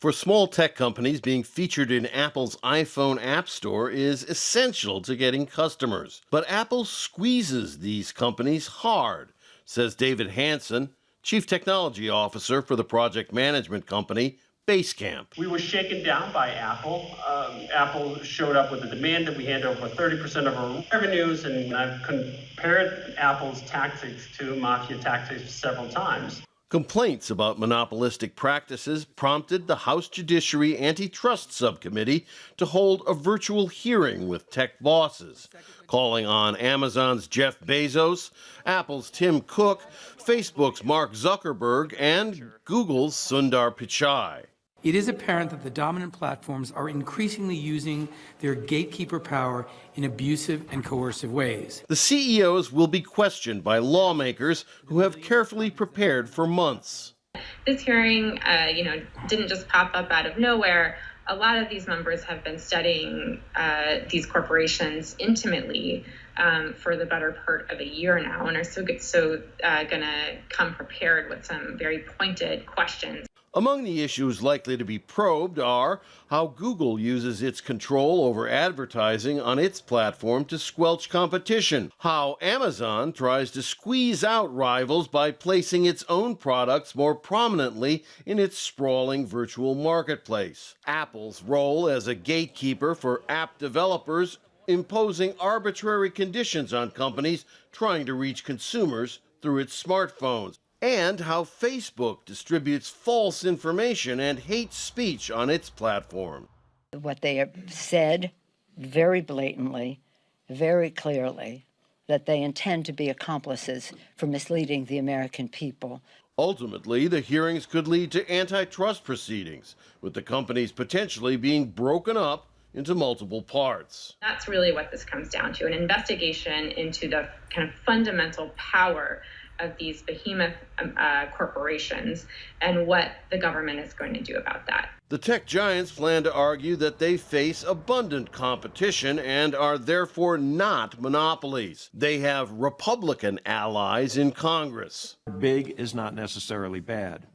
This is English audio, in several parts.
For small tech companies, being featured in Apple's iPhone App Store is essential to getting customers. But Apple squeezes these companies hard, says David Hanson, Chief Technology Officer for the project management company Basecamp. We were shaken down by Apple. Apple showed up with a demand that we hand over 30% of our revenues, and I've compared Apple's tactics to mafia tactics several times. Complaints about monopolistic practices prompted the House Judiciary Antitrust Subcommittee to hold a virtual hearing with tech bosses, calling on Amazon's Jeff Bezos, Apple's Tim Cook, Facebook's Mark Zuckerberg, and Google's Sundar Pichai. It is apparent that the dominant platforms are increasingly using their gatekeeper power in abusive and coercive ways. The CEOs will be questioned by lawmakers who have carefully prepared for months. This hearing, didn't just pop up out of nowhere. A lot of these members have been studying these corporations intimately for the better part of a year now, and are going to come prepared with some very pointed questions. Among the issues likely to be probed are how Google uses its control over advertising on its platform to squelch competition, how Amazon tries to squeeze out rivals by placing its own products more prominently in its sprawling virtual marketplace, Apple's role as a gatekeeper for app developers, imposing arbitrary conditions on companies trying to reach consumers through its smartphones, and how Facebook distributes false information and hate speech on its platform. What they have said very blatantly, very clearly, that they intend to be accomplices for misleading the American people. Ultimately, the hearings could lead to antitrust proceedings, with the companies potentially being broken up into multiple parts. That's really what this comes down to, an investigation into the kind of fundamental power of these behemoth corporations and what the government is going to do about that. The tech giants plan to argue that they face abundant competition and are therefore not monopolies. They have Republican allies in Congress. Big is not necessarily bad.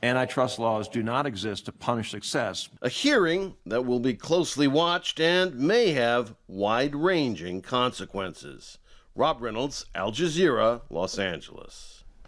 Antitrust laws do not exist to punish success. A hearing that will be closely watched and may have wide-ranging consequences. Rob Reynolds, Al Jazeera, Los Angeles.